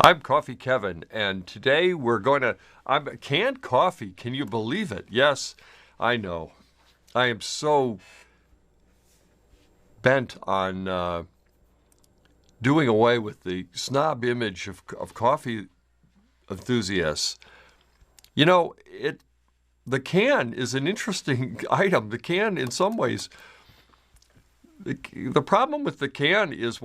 I'm Coffee Kevin, and today I'm canned coffee. Can you believe it? Yes, I know. I am so bent on doing away with the snob image of coffee enthusiasts. You know, the can is an interesting item. The can, in some ways, the problem with the can is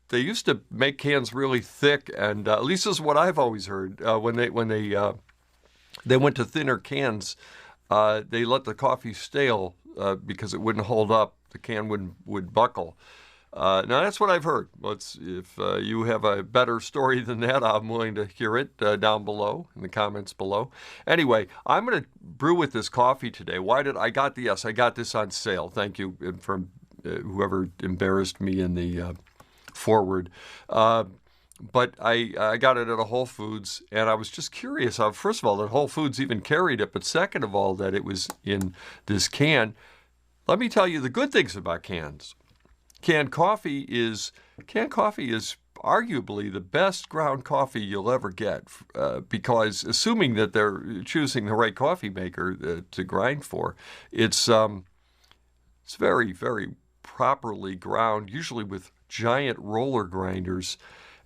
they used to make cans really thick, and at least this is what I've always heard. When they went to thinner cans, they let the coffee stale because it wouldn't hold up. The can would buckle. Now that's what I've heard. If you have a better story than that, I'm willing to hear it down below in the comments below. Anyway, I'm going to brew with this coffee today. I got this on sale. Thank you from whoever embarrassed me in the forward. But I got it at a Whole Foods, and I was just curious. First of all, that Whole Foods even carried it, but second of all, that it was in this can. Let me tell you the good things about cans. Canned coffee is arguably the best ground coffee you'll ever get, because assuming that they're choosing the right coffee maker to grind for, it's very, very properly ground, usually with giant roller grinders,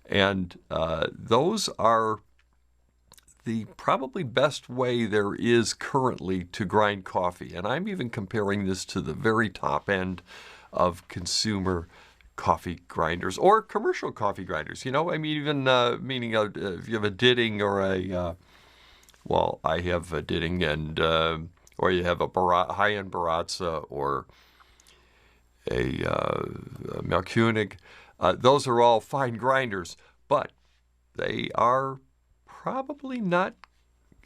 and those are the probably best way there is currently to grind coffee. And I'm even comparing this to the very top end of consumer coffee grinders or commercial coffee grinders. You know, I mean, even meaning if you have a Ditting or I have a Ditting, and or you have a high-end Baratza or a Melkunig. Those are all fine grinders, but they are probably not,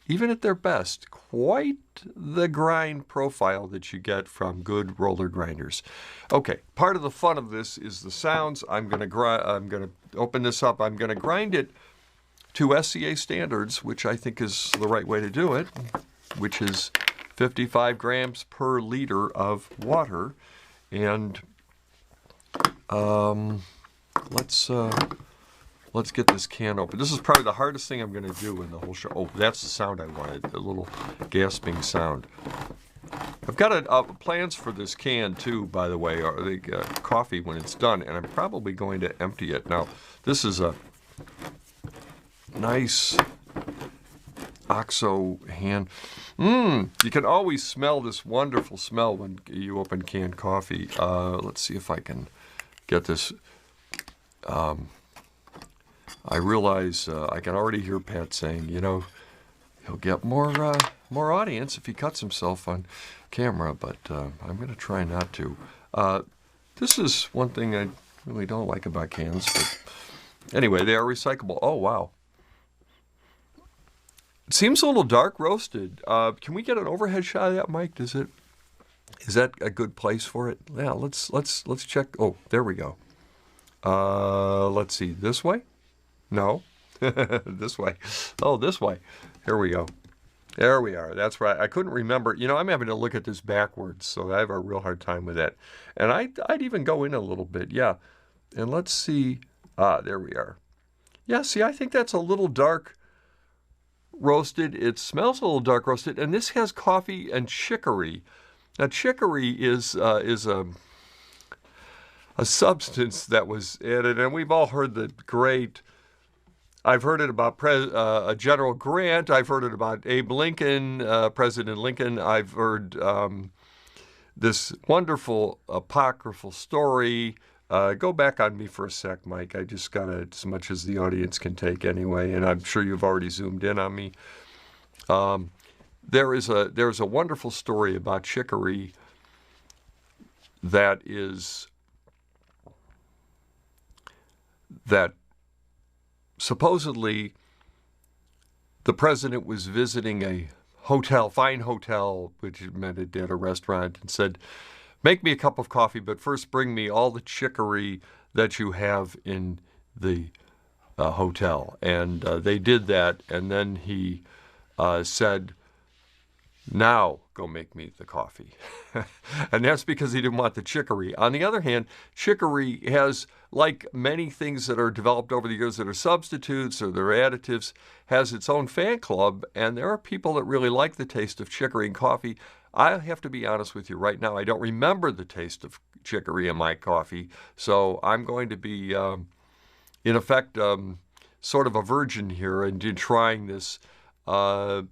even at their best, quite the grind profile that you get from good roller grinders. Okay, part of the fun of this is the sounds. I'm going to open this up. I'm going to grind it to SCA standards, which I think is the right way to do it, which is 55 grams per liter of water. And let's get this can open. This is probably the hardest thing I'm going to do in the whole show. Oh, that's the sound I wanted, the little gasping sound. I've got plans for this can too, by the way, or the coffee when it's done, and I'm probably going to empty it. Now, this is a nice OXO hand. You can always smell this wonderful smell when you open canned coffee. Let's see if I can get this. I realize I can already hear Pat saying, you know, he'll get more audience if he cuts himself on camera, but I'm going to try not to. This is one thing I really don't like about cans, but anyway, they are recyclable. Oh, wow. It seems a little dark roasted. Can we get an overhead shot of that, Mike? Is that a good place for it? Yeah, let's check. Oh, there we go. Let's see. This way? No. This way. Oh, this way. Here we go. There we are. That's right. I couldn't remember. You know, I'm having to look at this backwards, so I have a real hard time with that. And I'd even go in a little bit. Yeah. And let's see. There we are. Yeah, see, I think that's a little dark roasted. It smells a little dark roasted. And this has coffee and chicory. Now, chicory is a substance that was added, and we've all heard the great. I've heard it about General Grant. I've heard it about Abe Lincoln, President Lincoln. I've heard this wonderful apocryphal story. Go back on me for a sec, Mike. I just got as much as the audience can take anyway, and I'm sure you've already zoomed in on me. There's a wonderful story about chicory that supposedly the president was visiting a fine hotel, which meant it had a restaurant, and said, make me a cup of coffee, but first bring me all the chicory that you have in the hotel. And they did that, and then he said, Now go make me the coffee. And that's because he didn't want the chicory. On the other hand, chicory has, like many things that are developed over the years that are substitutes or they're additives, has its own fan club, and there are people that really like the taste of chicory in coffee. I have to be honest with you right now, I don't remember the taste of chicory in my coffee, so I'm going to be, in effect, sort of a virgin here and trying this. I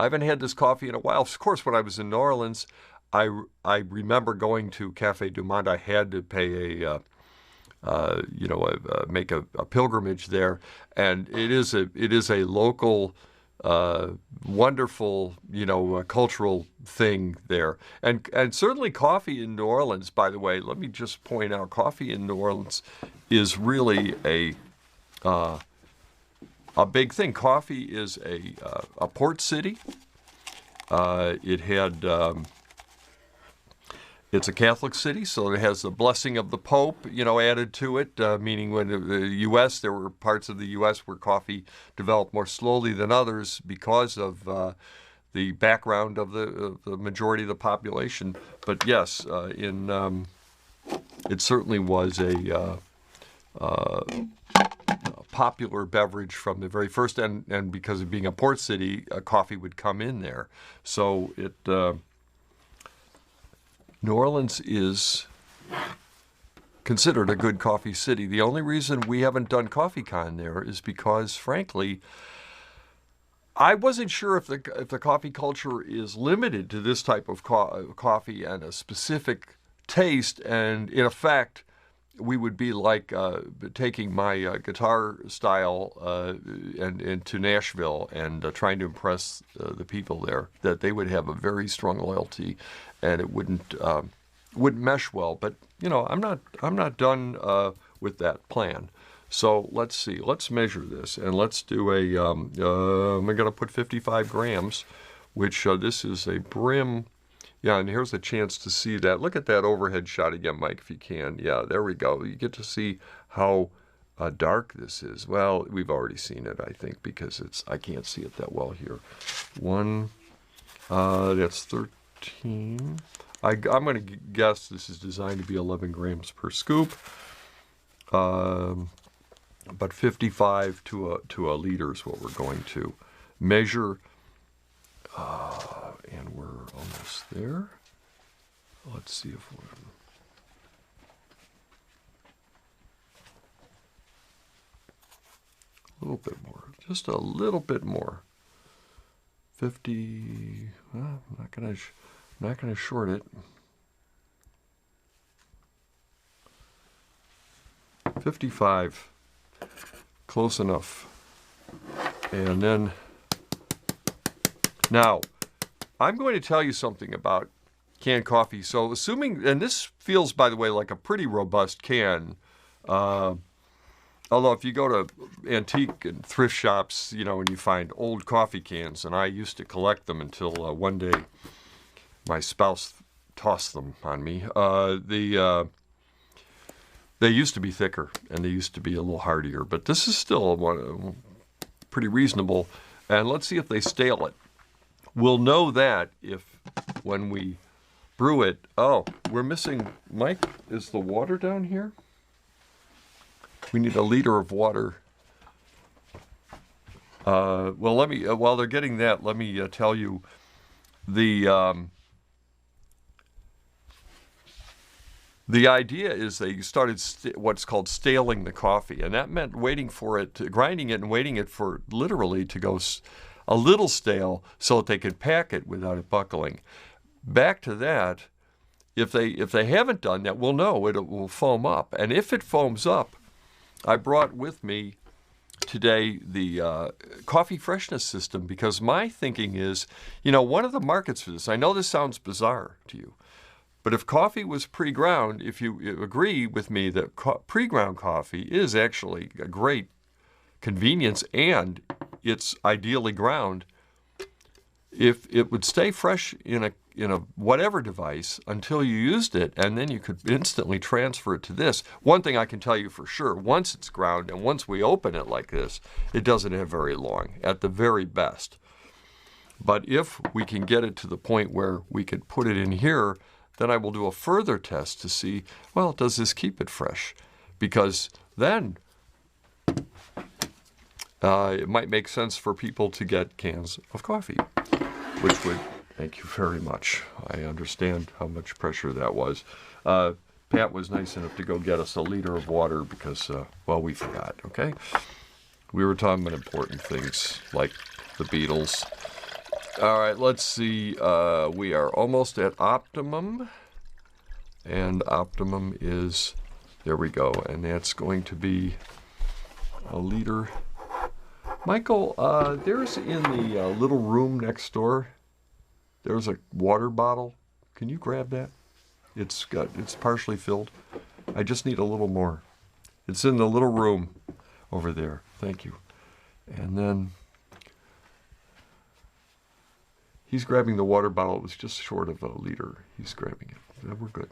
haven't had this coffee in a while. Of course, when I was in New Orleans, I remember going to Cafe du Monde. I had to pay make a pilgrimage there, and it is a local, wonderful, cultural thing there, and certainly coffee in New Orleans. By the way, let me just point out, coffee in New Orleans is really a big thing. Coffee is a port city. It's a Catholic city, so it has the blessing of the Pope, added to it, meaning when the U.S., there were parts of the U.S. where coffee developed more slowly than others because of the background of the majority of the population. But yes, it certainly was a popular beverage from the very first, and because of being a port city, coffee would come in there. So New Orleans is considered a good coffee city. The only reason we haven't done CoffeeCon there is because, frankly, I wasn't sure if the coffee culture is limited to this type of coffee and a specific taste, and in effect, we would be like taking my guitar style and to Nashville and trying to impress the people there, that they would have a very strong loyalty, and it wouldn't mesh well. But I'm not done with that plan. So let's see. Let's measure this, and let's do I'm going to put 55 grams, which this is a brim. Yeah, and here's a chance to see that. Look at that overhead shot again, Mike, if you can. Yeah, there we go. You get to see how dark this is. Well, we've already seen it, I think, because I can't see it that well here. That's 13. I'm going to guess this is designed to be 11 grams per scoop, but 55 to a liter is what we're going to measure. And we're almost there. Let's see if we're... A little bit more. Just a little bit more. 50... Well, I'm not gonna short it. 55. Close enough. And then... Now, I'm going to tell you something about canned coffee. So assuming, and this feels, by the way, like a pretty robust can, although if you go to antique and thrift shops, and you find old coffee cans, and I used to collect them until one day my spouse tossed them on me, they used to be thicker, and they used to be a little hardier, but this is still pretty reasonable, and let's see if they stale it. We'll know that when we brew it. Oh, we're missing, Mike, is the water down here? We need a liter of water. Well, let me, while they're getting that, let me tell you the idea is they started what's called staling the coffee, and that meant waiting for it, grinding it and waiting it for literally to go a little stale so that they could pack it without it buckling. Back to that, if they haven't done that, we'll know it will foam up. And if it foams up, I brought with me today the coffee freshness system, because my thinking is, one of the markets for this, I know this sounds bizarre to you, but if coffee was pre-ground, if you agree with me that pre-ground coffee is actually a great convenience and it's ideally ground, if it would stay fresh in a whatever device until you used it, and then you could instantly transfer it to this. One thing I can tell you for sure, once it's ground and once we open it like this, it doesn't have very long, at the very best. But if we can get it to the point where we could put it in here, then I will do a further test to see, well, does this keep it fresh? Because then it might make sense for people to get cans of coffee, which would, thank you very much. I understand how much pressure that was. Pat was nice enough to go get us a liter of water because, well, we forgot, okay? We were talking about important things like the Beatles. All right, let's see. We are almost at optimum. And optimum is, there we go. And that's going to be a liter. Michael, there's in the little room next door, there's a water bottle. Can you grab that? It's partially filled. I just need a little more. It's in the little room over there. Thank you. And then he's grabbing the water bottle. It was just short of a liter. He's grabbing it. Yeah, we're good.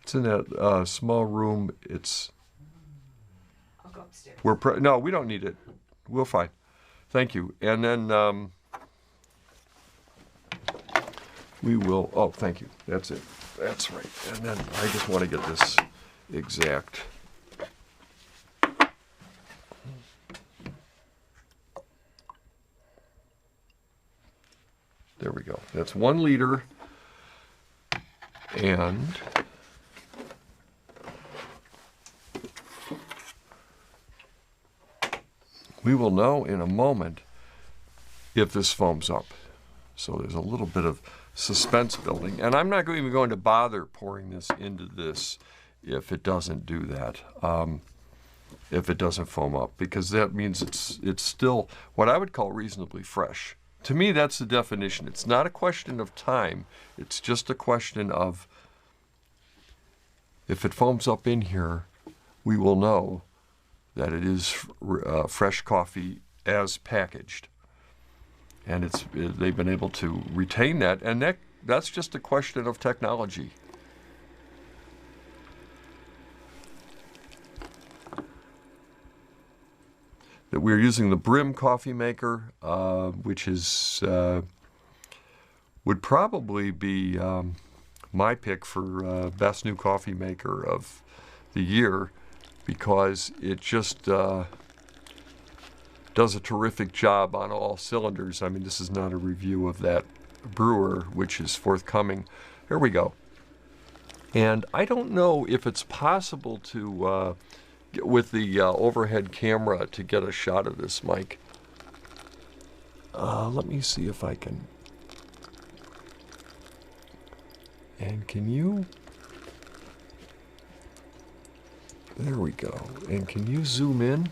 It's in that small room. I'll go upstairs. No, we don't need it. We're fine. Thank you. And then we will. Oh, thank you. That's it. That's right. And then I just want to get this exact. There we go. That's 1 liter. And we will know in a moment if this foams up. So there's a little bit of suspense building. And I'm not even going to bother pouring this into this if it doesn't do that, if it doesn't foam up, because that means it's still what I would call reasonably fresh. To me, that's the definition. It's not a question of time. It's just a question of if it foams up in here, we will know that it is fresh coffee as packaged. And they've been able to retain that, and that's just a question of technology. That we're using the Brim coffee maker, which is would probably be my pick for best new coffee maker of the year, because it just does a terrific job on all cylinders. I mean, this is not a review of that brewer, which is forthcoming. Here we go. And I don't know if it's possible to, with the overhead camera, to get a shot of this, Mike. Let me see if I can. And can you? There we go. And can you zoom in?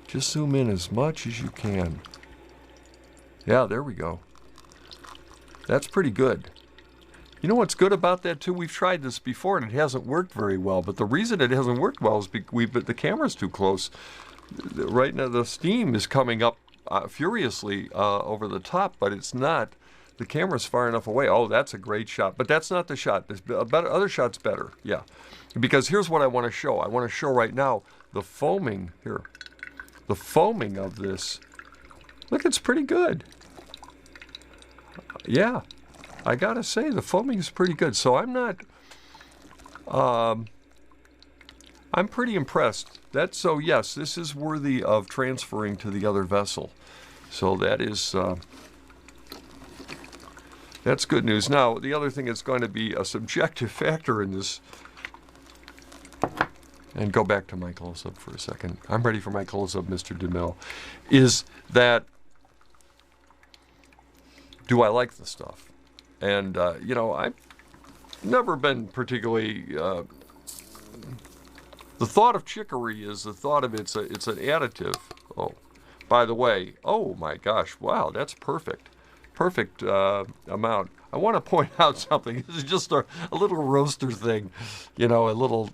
Just zoom in as much as you can. Yeah, there we go. That's pretty good. You know what's good about that too? We've tried this before and it hasn't worked very well. But the reason it hasn't worked well is because the camera's too close. Right now the steam is coming up furiously over the top, but it's not. The camera's far enough away. Oh, that's a great shot. But that's not the shot. Other shot's better. Yeah. Because here's what I want to show. I want to show right now the foaming here. The foaming of this. Look, it's pretty good. Yeah. I gotta say, the foaming is pretty good. So I'm not, I'm pretty impressed. So yes, this is worthy of transferring to the other vessel. So that is, that's good news. Now, the other thing that's going to be a subjective factor in this, and go back to my close-up for a second. I'm ready for my close-up, Mr. DeMille, is that, do I like the stuff? And, you know, I've never been particularly, the thought of chicory is the thought of it's an additive. Oh, by the way, oh my gosh, wow, that's perfect. Perfect amount. I want to point out something. This is just a little roaster thing, you know, a little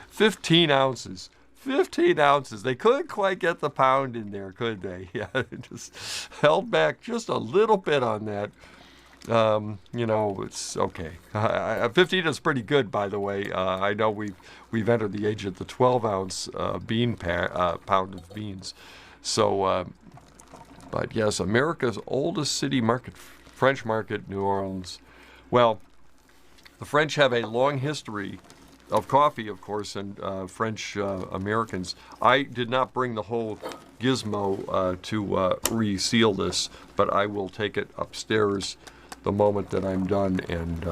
15 ounces. 15 ounces. They couldn't quite get the pound in there, could they? Yeah, just held back just a little bit on that. You know, it's okay. 15 is pretty good, by the way. I know we've entered the age of the 12-ounce pound of beans. So, but yes, America's oldest city market, French Market, New Orleans. Well, the French have a long history of coffee, of course, and French Americans. I did not bring the whole gizmo to reseal this, but I will take it upstairs the moment that I'm done and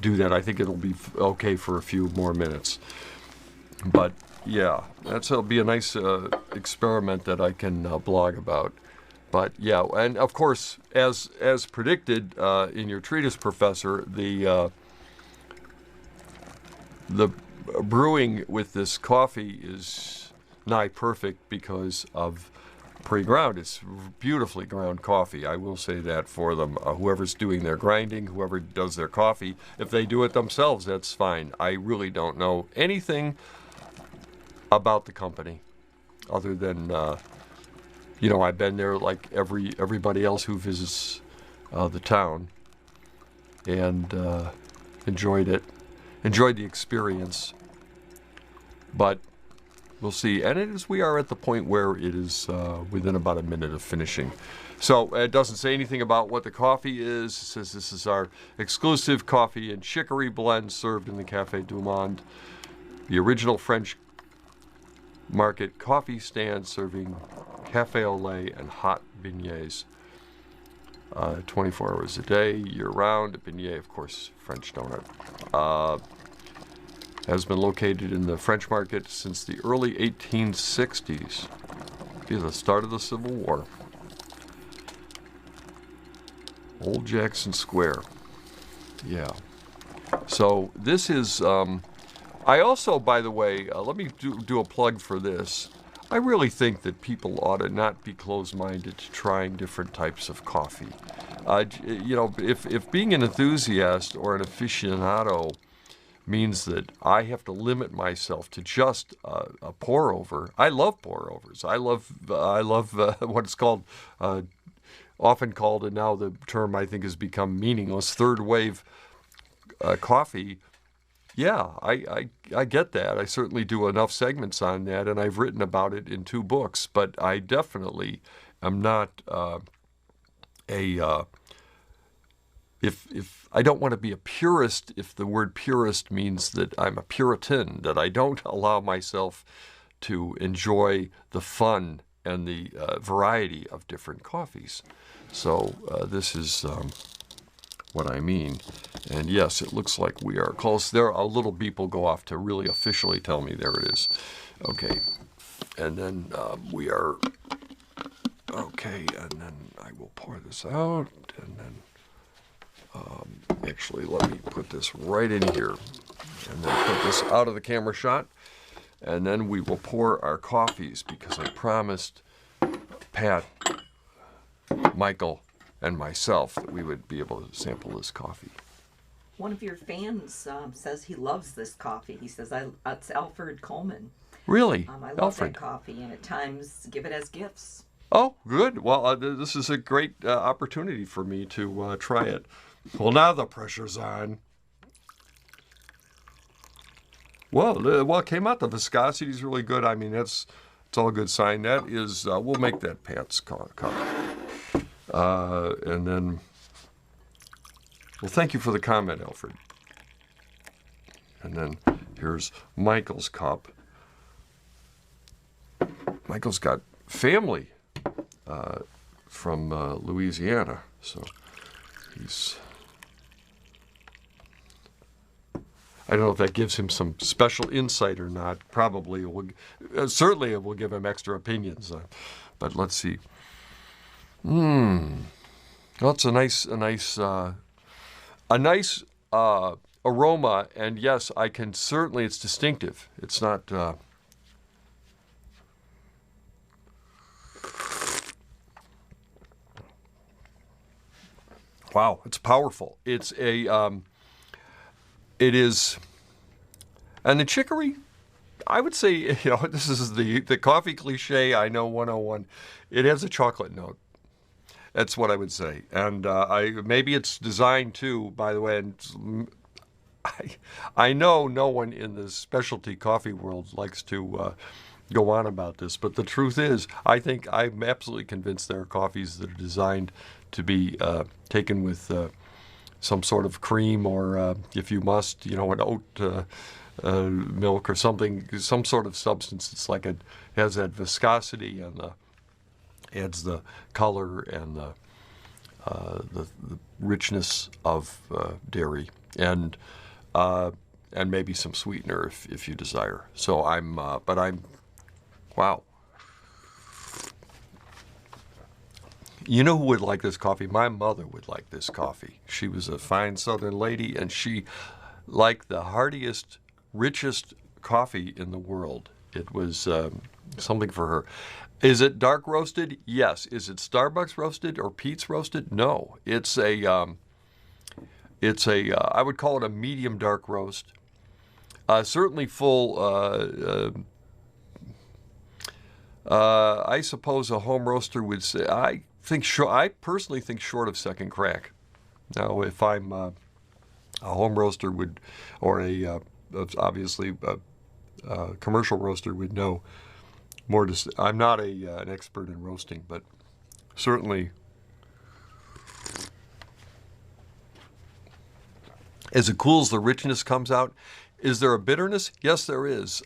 do that. I think it'll be okay for a few more minutes. But yeah, it'll be a nice experiment that I can blog about. But yeah, and of course, as predicted in your treatise, Professor, the brewing with this coffee is nigh perfect because of pre-ground. It's beautifully ground coffee. I will say that for them. Whoever's doing their grinding, whoever does their coffee, if they do it themselves, that's fine. I really don't know anything about the company other than, you know, I've been there like everybody else who visits the town and enjoyed it. Enjoyed the experience, but we'll see. And we are at the point where it is within about a minute of finishing. So it doesn't say anything about what the coffee is. It says this is our exclusive coffee and chicory blend served in the Café du Monde, the original French Market coffee stand serving café au lait and hot beignets. 24 hours a day, year-round. A beignet, of course, French donut. Has been located in the French Market since the early 1860s. The start of the Civil War. Old Jackson Square. Yeah. So this is... I also, by the way, let me do a plug for this. I really think that people ought to not be closed-minded to trying different types of coffee. You know, if being an enthusiast or an aficionado means that I have to limit myself to just a pour-over, I love pour-overs. I love what it's called, often called, and now the term I think has become meaningless, third-wave coffee. Yeah, I get that. I certainly do enough segments on that, and I've written about it in 2 books, but I definitely am not if I don't want to be a purist, if the word purist means that I'm a Puritan, that I don't allow myself to enjoy the fun and the variety of different coffees. So this is... what I mean. And yes, it looks like we are close. There, a little beep will go off to really officially tell me there it is. Okay. And then we are... Okay, and then I will pour this out. And then... actually, let me put this right in here. And then put this out of the camera shot. And then we will pour our coffees because I promised Pat, Michael, and myself that we would be able to sample this coffee. One of your fans says he loves this coffee. He says, it's Alfred Coleman. Really? I love Alfred. that coffee, and at times give it as gifts. Oh, good. Well, this is a great opportunity for me to try it. Well, now the pressure's on. Well, it came out. The viscosity is really good. I mean, it's all a good sign. That is, we'll make that Pat's cup. And then, well, thank you for the comment, Alfred. And then here's Michael's cup. Michael's got family from Louisiana, so he's... I don't know if that gives him some special insight or not. Probably, certainly it will give him extra opinions. But let's see. Well, it's a nice aroma, and yes, I can certainly. It's distinctive. It's not. Wow, it's powerful. It's a. It is, and the chicory. I would say, this is the coffee cliche. I know 101. It has a chocolate note. That's what I would say. And maybe it's designed too, by the way. And I know no one in the specialty coffee world likes to go on about this, but the truth is, I'm absolutely convinced there are coffees that are designed to be taken with some sort of cream, or if you must, an oat milk or something, some sort of substance. It's like it has that viscosity and adds the color and the richness of dairy, and maybe some sweetener if you desire. So wow. You know who would like this coffee? My mother would like this coffee. She was a fine Southern lady, and she liked the heartiest, richest coffee in the world. It was something for her. Is it dark roasted? Yes. Is it Starbucks roasted or Pete's roasted? No. It's I would call it a medium dark roast. Certainly full. I suppose a home roaster would say. I personally think short of second crack. Now, if I'm a home roaster would, or obviously a commercial roaster would know more. I'm not an expert in roasting, but certainly as it cools, the richness comes out. Is there a bitterness? Yes, there is.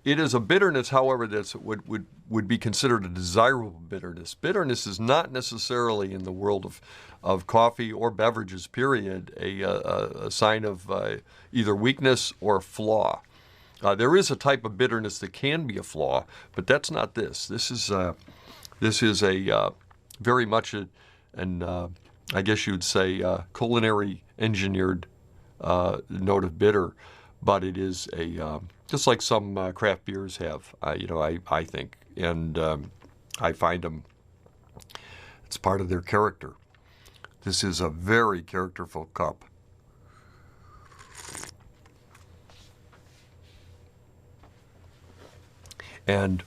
It is a bitterness, however, that would be considered a desirable bitterness. Bitterness is not necessarily, in the world of coffee or beverages, period, a sign of either weakness or flaw. There is a type of bitterness that can be a flaw, but that's not this. This is a very much I guess you would say, culinary engineered note of bitter, but it is just like some craft beers have, I think, and I find them, it's part of their character. This is a very characterful cup. And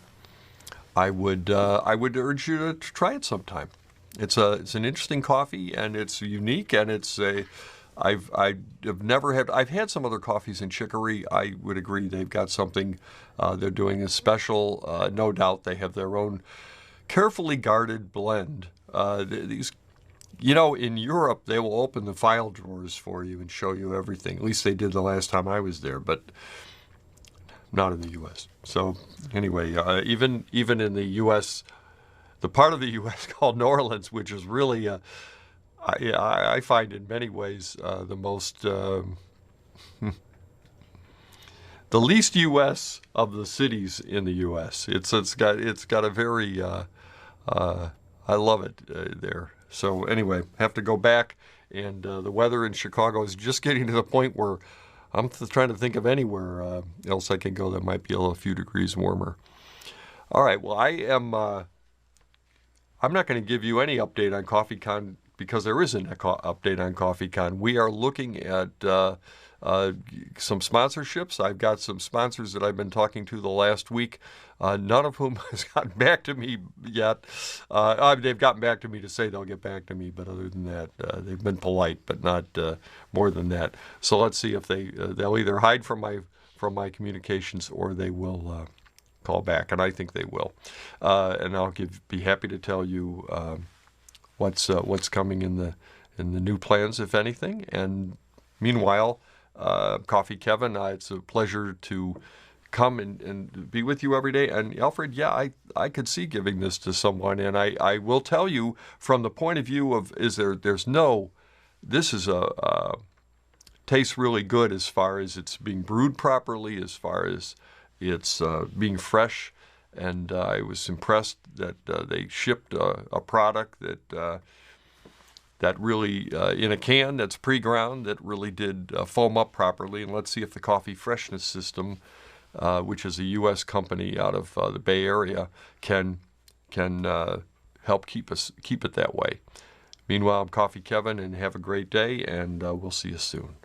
I would urge you to try it sometime. It's an interesting coffee, and it's unique, and I've had some other coffees in chicory. I would agree they've got something. They're doing a special. No doubt they have their own carefully guarded blend. These, in Europe they will open the file drawers for you and show you everything. At least they did the last time I was there, but not in the U.S. So anyway, even in the U.S., the part of the U.S. called New Orleans, which is really I find in many ways the most, the least U.S. of the cities in the U.S. It's got a very, I love it there. So anyway, have to go back, and the weather in Chicago is just getting to the point where I'm trying to think of anywhere else I can go that might be a few degrees warmer. All right, well, I'm not going to give you any update on CoffeeCon, because there isn't an update on CoffeeCon. We are looking at some sponsorships. I've got some sponsors that I've been talking to the last week, none of whom has gotten back to me yet. They've gotten back to me to say they'll get back to me, but other than that, they've been polite, but not more than that. So let's see if they'll either hide from my communications, or they will call back, and I think they will. And I'll be happy to tell you what's coming in the new plans, if anything. And meanwhile, Coffee Kevin, it's a pleasure to come and be with you every day. And Alfred, yeah, I could see giving this to someone, and I will tell you from the point of view of this is tastes really good as far as it's being brewed properly, as far as it's being fresh. And I was impressed that they shipped a product that really, in a can that's pre-ground, that really did foam up properly. And let's see if the Coffee Freshness system, which is a U.S. company out of the Bay Area, can help keep it that way. Meanwhile, I'm Coffee Kevin, and have a great day, and we'll see you soon.